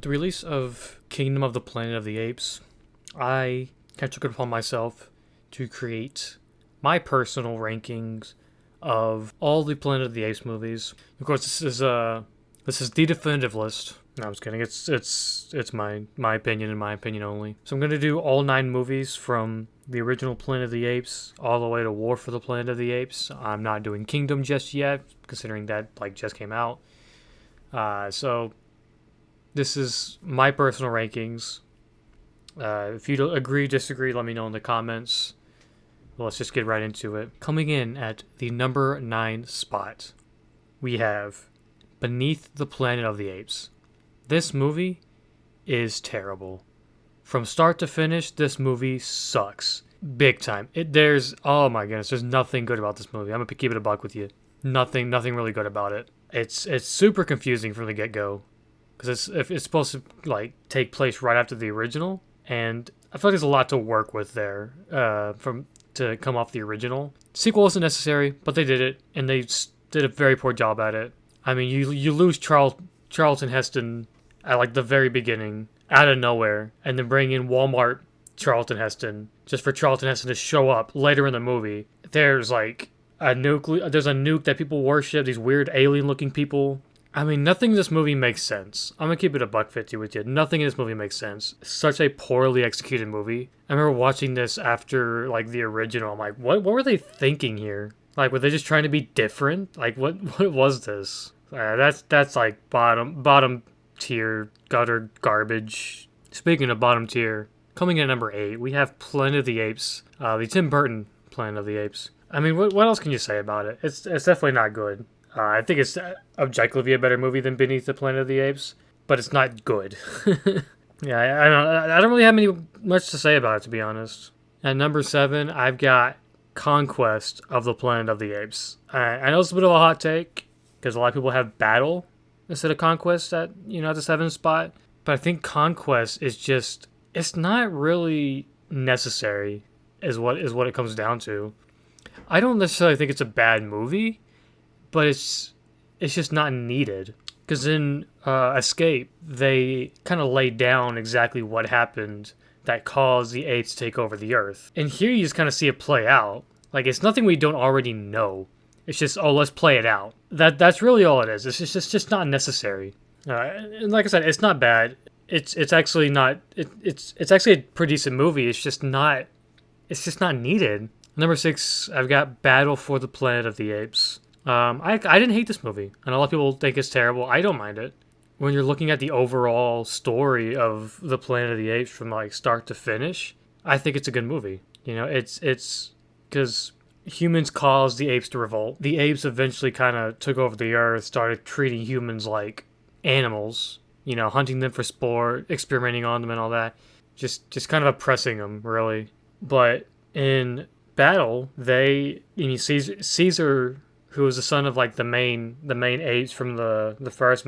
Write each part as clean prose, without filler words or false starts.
The release of Kingdom of the Planet of the Apes, I kind of took it upon myself to create my personal rankings of all the Planet of the Apes movies. Of course, this is the definitive list. No, I'm just kidding. It's my opinion and my opinion only. So I'm gonna do all 9 movies from the original Planet of the Apes all the way to War for the Planet of the Apes. I'm not doing Kingdom just yet, considering that just came out. So this is my personal rankings. If you don't agree, disagree, let me know in the comments. Well, let's just get right into it. Coming in at the number 9 spot, we have Beneath the Planet of the Apes. This movie is terrible. From start to finish, this movie sucks. Big time. Oh my goodness, there's nothing good about this movie. I'm gonna keep it a buck with you. Nothing really good about it. It's super confusing from the get-go. Because it's supposed to take place right after the original, and I feel like there's a lot to work with there to come off the original. Sequel wasn't necessary, but they did it, and they did a very poor job at it. I mean, you lose Charlton Heston at the very beginning, out of nowhere, and then bring in Walmart Charlton Heston just for Charlton Heston to show up later in the movie. There's a nuke that people worship, these weird alien-looking people. I mean, nothing in this movie makes sense. I'm gonna keep it a buck 50 with you. Nothing in this movie makes sense. Such a poorly executed movie. I remember watching this after the original. I'm like, what were they thinking here? Were they just trying to be different? What was this? That's bottom tier gutter garbage. Speaking of bottom tier, coming in at number 8, we have Planet of the Apes, the Tim Burton Planet of the Apes. I mean, what else can you say about it? It's definitely not good. I think it's objectively a better movie than Beneath the Planet of the Apes, but it's not good. Yeah, I don't really have much to say about it, to be honest. At number 7, I've got Conquest of the Planet of the Apes. I know it's a bit of a hot take, because a lot of people have Battle instead of Conquest at the 7th spot, but I think Conquest is it's not really necessary, is what it comes down to. I don't necessarily think it's a bad movie, but it's just not needed. Because in Escape, they kind of laid down exactly what happened that caused the apes to take over the Earth. And here you just kind of see it play out. It's nothing we don't already know. It's just, let's play it out. That's really all it is. It's just not necessary. And like I said, it's not bad. It's actually not. It's actually a pretty decent movie. It's just not needed. Number 6, I've got Battle for the Planet of the Apes. I didn't hate this movie. I know a lot of people think it's terrible. I don't mind it. When you're looking at the overall story of the Planet of the Apes from start to finish, I think it's a good movie. It's because humans caused the apes to revolt. The apes eventually kind of took over the earth, started treating humans like animals, hunting them for sport, experimenting on them and all that. Just kind of oppressing them, really. But in Battle, Caesar, who was the son of the main apes from the first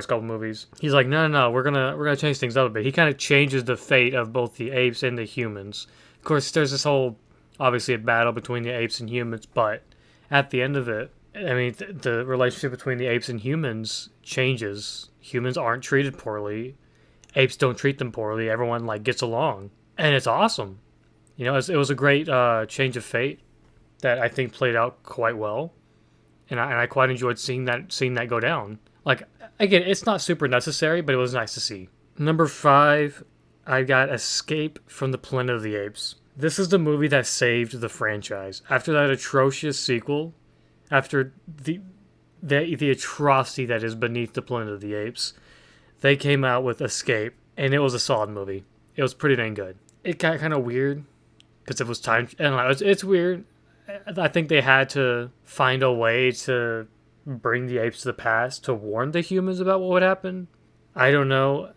couple movies. He's like, no, we're gonna change things up a bit. He kind of changes the fate of both the apes and the humans. Of course, there's this whole obviously a battle between the apes and humans, but at the end of it, I mean, the relationship between the apes and humans changes. Humans aren't treated poorly. Apes don't treat them poorly. Everyone gets along, and it's awesome. It was a great change of fate that I think played out quite well. And I quite enjoyed seeing that go down. Again, it's not super necessary, but it was nice to see. Number 5, I got Escape from the Planet of the Apes. This is the movie that saved the franchise. After that atrocious sequel, after the atrocity that is Beneath the Planet of the Apes, they came out with Escape, and it was a solid movie. It was pretty dang good. It got kind of weird, because it was time... I don't know, it's weird. I think they had to find a way to bring the apes to the past to warn the humans about what would happen. I don't know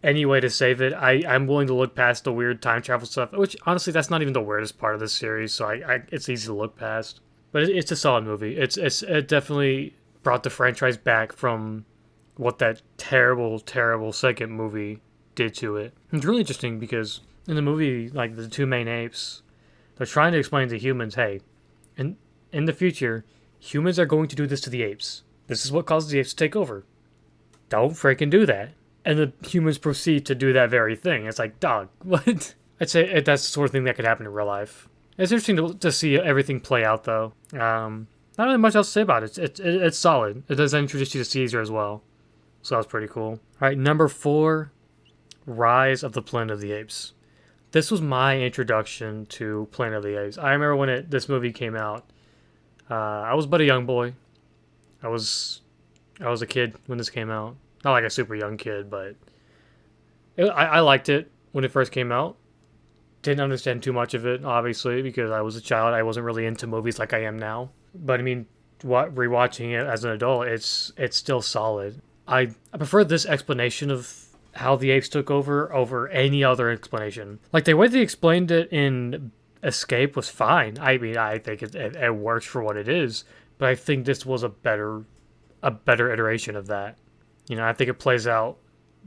any way to save it. I'm willing to look past the weird time travel stuff, which honestly that's not even the weirdest part of this series, so it's easy to look past. But it's a solid movie. It definitely brought the franchise back from what that terrible second movie did to it. It's really interesting because in the movie, the 2 main apes, they're trying to explain to humans, hey, in the future, humans are going to do this to the apes. This is what causes the apes to take over. Don't freaking do that. and the humans proceed to do that very thing. It's like, dog, what? I'd say that's the sort of thing that could happen in real life. It's interesting to see everything play out, though. Not really much else to say about it. It's solid. It does introduce you to Caesar as well, so that's pretty cool. All right, number 4, Rise of the Planet of the Apes. This was my introduction to Planet of the Apes. I remember when this movie came out. I was but a young boy. I was a kid when this came out. Not like a super young kid, but I liked it when it first came out. Didn't understand too much of it, obviously, because I was a child. I wasn't really into movies like I am now. But I mean, rewatching it as an adult, it's still solid. I prefer this explanation of how the apes took over any other explanation. Like the way they explained it in Escape was fine. I mean, I think it works for what it is. But I think this was a better iteration of that. You know, I think it plays out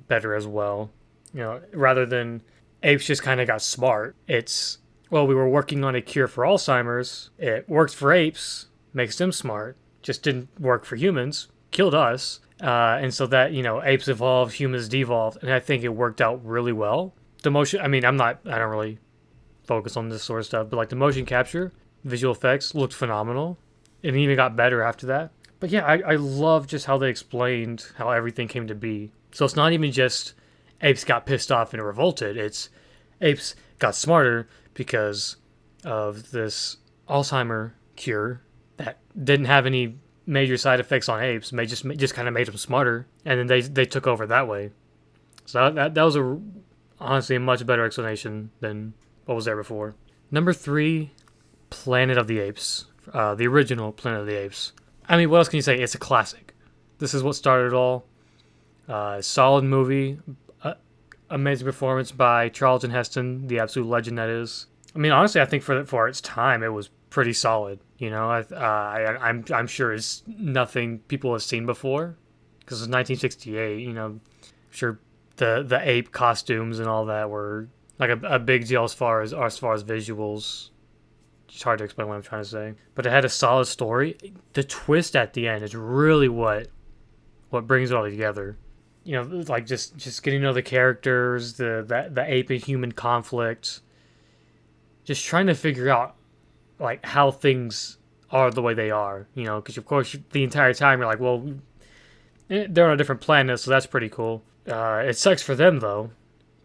better as well. You know, rather than apes just kind of got smart. It's, well, we were working on a cure for Alzheimer's. It worked for apes, makes them smart. Just didn't work for humans, killed us. And so that, you know, apes evolved, humans devolved. And I think it worked out really well. The motion, I mean, I don't really focus on this sort of stuff, but like the motion capture, visual effects looked phenomenal. It even got better after that. But yeah, I love just how they explained how everything came to be. So it's not even just apes got pissed off and revolted. It's apes got smarter because of this Alzheimer cure that didn't have any major side effects on apes. Just kind of made them smarter, and then they took over that way. So that was honestly a much better explanation than what was there before. Number 3, Planet of the Apes. The original Planet of the Apes. I mean, what else can you say? It's a classic. This is what started it all. Solid movie. Amazing performance by Charlton Heston, the absolute legend that is. I mean, honestly, I think for its time, it was pretty solid. You know, I'm sure it's nothing people have seen before, because it's 1968. You know, I'm sure the ape costumes and all that were like a big deal as far as visuals. It's hard to explain what I'm trying to say, but it had a solid story. The twist at the end is really what brings it all together. You know, like just getting to know the characters, the ape and human conflict, just trying to figure out like how things are the way they are. You know, because of course the entire time you're like, well, they're on a different planet, so that's pretty cool. It sucks for them though,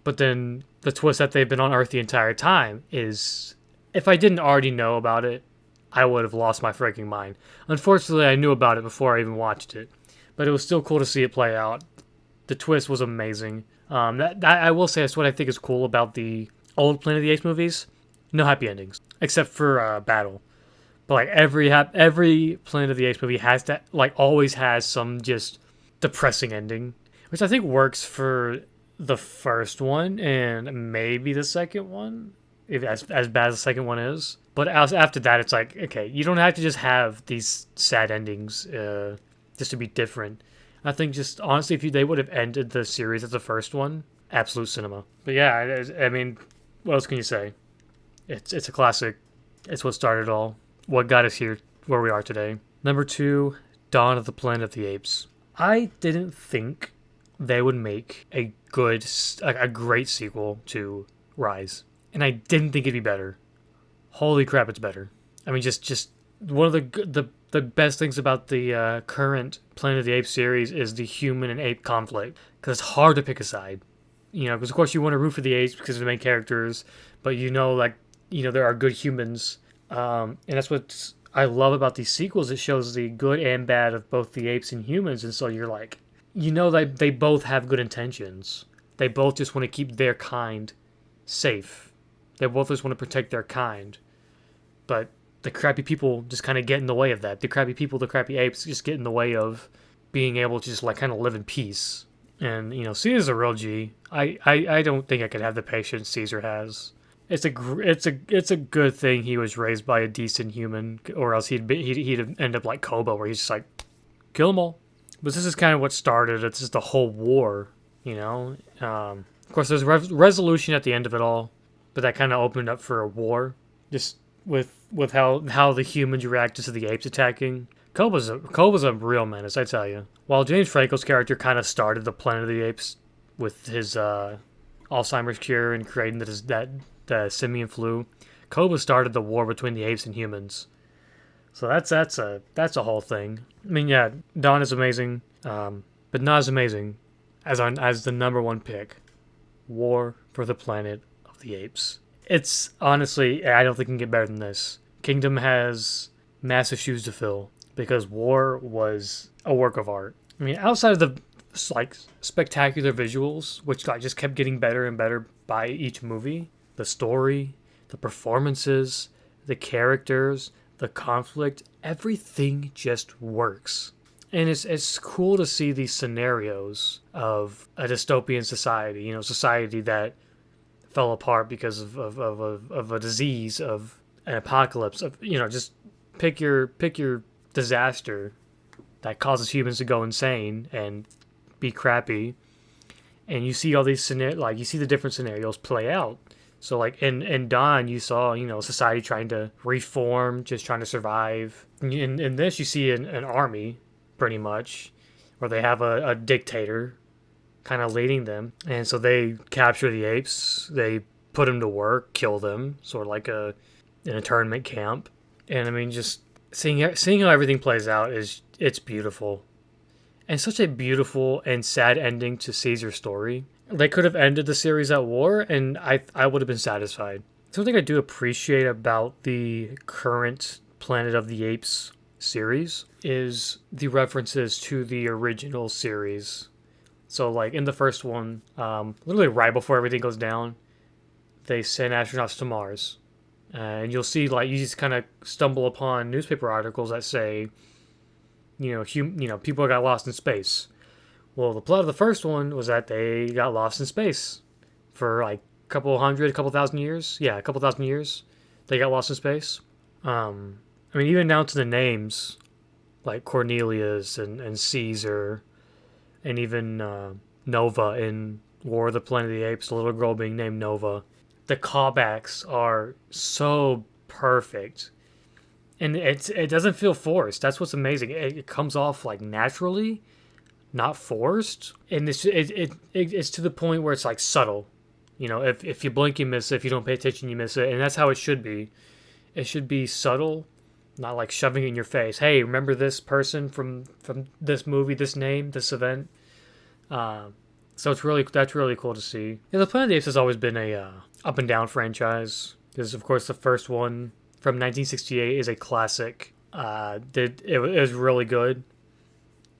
but then the twist that they've been on Earth the entire time is, if I didn't already know about it, I would have lost my freaking mind. Unfortunately, I knew about it before I even watched it, but it was still cool to see it play out. The twist was amazing. That I will say, that's what I think is cool about the old Planet of the Apes movies. No happy endings, except for Battle. But like every Planet of the Apes movie has to, like, always has some just depressing ending, which I think works for the first one and maybe the second one, if as bad as the second one is. But after that, it's like, okay, you don't have to just have these sad endings just to be different. I think just honestly, if they would have ended the series as the first one, absolute cinema. But yeah, I mean, what else can you say? It's a classic. It's what started it all. What got us here, where we are today. Number 2, Dawn of the Planet of the Apes. I didn't think they would make a great sequel to Rise, and I didn't think it'd be better. Holy crap, it's better. I mean, just one of the best things about the current Planet of the Apes series is the human and ape conflict, because it's hard to pick a side. You know, because of course you want to root for the apes because of the main characters, but there are good humans, and that's what I love about these sequels. It shows the good and bad of both the apes and humans, and so you're like, that they both have good intentions. They both just want to keep their kind safe. They both just want to protect their kind, but the crappy people just kind of get in the way of that. The crappy apes just get in the way of being able to just like kind of live in peace. And, Caesar's a real G. I don't think I could have the patience Caesar has. It's a good thing he was raised by a decent human, or else he'd end up like Kobo, where he's just like, kill them all. But this is kind of what started. It's just the whole war, Of course, there's resolution at the end of it all, but that kind of opened up for a war, just with how the humans reacted to the apes attacking. Koba's a real menace, I tell you. While James Franco's character kind of started the Planet of the Apes with his Alzheimer's cure and creating the simian flu. Koba started the war between the apes and humans. So that's a whole thing. I mean, yeah, Dawn is amazing, but not as amazing as the number one pick, War for the Planet of the Apes. It's honestly, I don't think it can get better than this. Kingdom has massive shoes to fill because War was a work of art. I mean, outside of the like spectacular visuals, which like just kept getting better and better by each movie, the story, the performances, the characters, the conflict, everything just works. And it's cool to see these scenarios of a dystopian society, society that fell apart because of a disease, of an apocalypse, of just pick your disaster that causes humans to go insane and be crappy. And you see all these you see the different scenarios play out. So like in Dawn, you saw society trying to reform, just trying to survive. In this, you see an army, pretty much, where they have a dictator kind of leading them, and so they capture the apes, they put them to work, kill them, sort of like an internment camp. And I mean, just seeing how everything plays out it's beautiful, and such a beautiful and sad ending to Caesar's story. They could have ended the series at war, and I would have been satisfied. Something I do appreciate about the current Planet of the Apes series is the references to the original series. So, like, in the first one, literally right before everything goes down, they send astronauts to Mars. And you'll see, like, you just kind of stumble upon newspaper articles that say, people got lost in space. Well, the plot of the first one was that they got lost in space for like a couple thousand years. Yeah, a couple thousand years. They got lost in space. I mean, even down to the names, like Cornelius and Caesar, and even Nova in War of the Planet of the Apes, the little girl being named Nova. The callbacks are so perfect. And it doesn't feel forced. That's what's amazing. It comes off like naturally, not forced, and it's to the point where it's like subtle. If you blink, you miss it. If you don't pay attention, you miss it, and that's how it should be. It should be subtle, not like shoving it in your face. Hey, remember this person from this movie, this name, this event. So that's really cool to see. Yeah, the Planet of the Apes has always been a up and down franchise. Because of course the first one from 1968 is a classic. It was really good.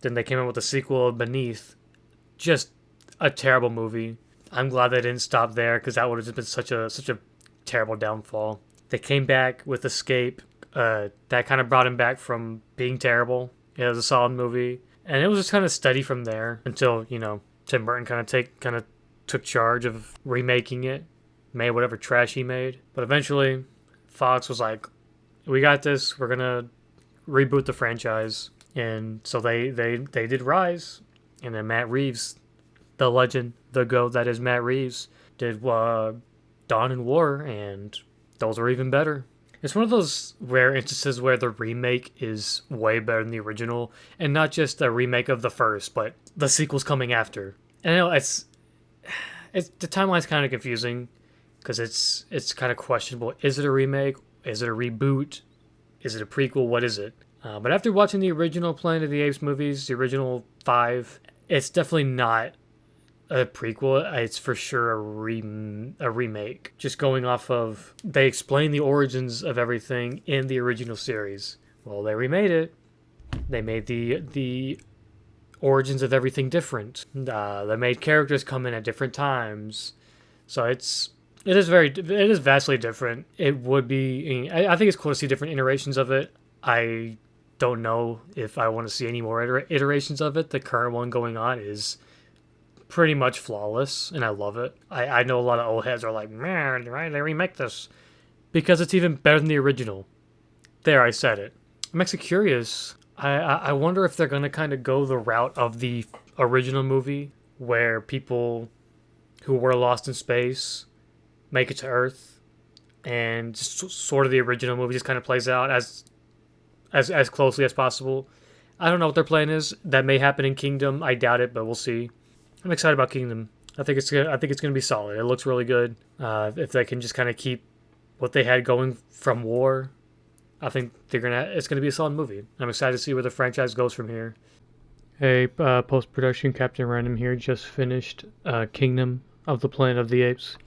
Then they came out with a sequel, Beneath. Just a terrible movie. I'm glad they didn't stop there because that would have just been such a terrible downfall. They came back with Escape. That kind of brought him back from being terrible. It was a solid movie, and it was just kind of steady from there until Tim Burton kind of took charge of remaking it, made whatever trash he made. But eventually, Fox was like, "We got this. We're gonna reboot the franchise." And so they did Rise, and then Matt Reeves, the legend, the GOAT that is Matt Reeves, did Dawn and War, and those were even better. It's one of those rare instances where the remake is way better than the original, and not just a remake of the first, but the sequels coming after. And I know it's the timeline's kind of confusing because it's kind of questionable. Is it a remake? Is it a reboot? Is it a prequel? What is it? But after watching the original Planet of the Apes movies, the original 5, it's definitely not a prequel. It's for sure a remake. Just going off of, they explain the origins of everything in the original series. Well, they remade it. They made the origins of everything different. They made characters come in at different times. So it is vastly different. It would be, I think it's cool to see different iterations of it. I don't know if I want to see any more iterations of it. The current one going on is pretty much flawless, and I love it. I know a lot of old heads are like, man, why did they remake this? Because it's even better than the original. There, I said it. It makes it curious. I wonder if they're going to kind of go the route of the original movie, where people who were lost in space make it to Earth, and just sort of the original movie just kind of plays out as closely as possible. I don't know what their plan is. That may happen in Kingdom. I doubt it, but we'll see. I'm excited about Kingdom. I think it's gonna be solid. It looks really good. If they can just kind of keep what they had going from War, I think it's gonna be a solid movie. I'm excited to see where the franchise goes from here. Hey, post production Captain Random here. Just finished Kingdom of the Planet of the Apes.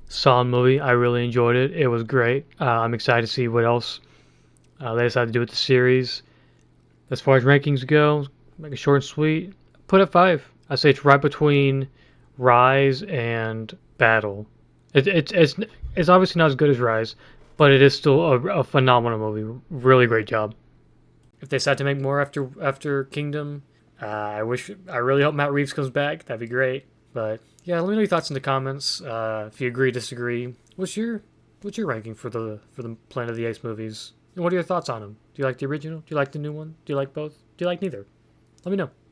Solid movie. I really enjoyed it. It was great. I'm excited to see what else they decide to do with the series. As far as rankings go, make it short and sweet. Put it 5. I say it's right between Rise and Battle. It's obviously not as good as Rise, but it is still a phenomenal movie. Really great job. If they decide to make more after Kingdom, I really hope Matt Reeves comes back. That'd be great. But yeah, let me know your thoughts in the comments. If you agree, disagree. What's your ranking for the Planet of the Apes movies? And what are your thoughts on them? Do you like the original? Do you like the new one? Do you like both? Do you like neither? Let me know.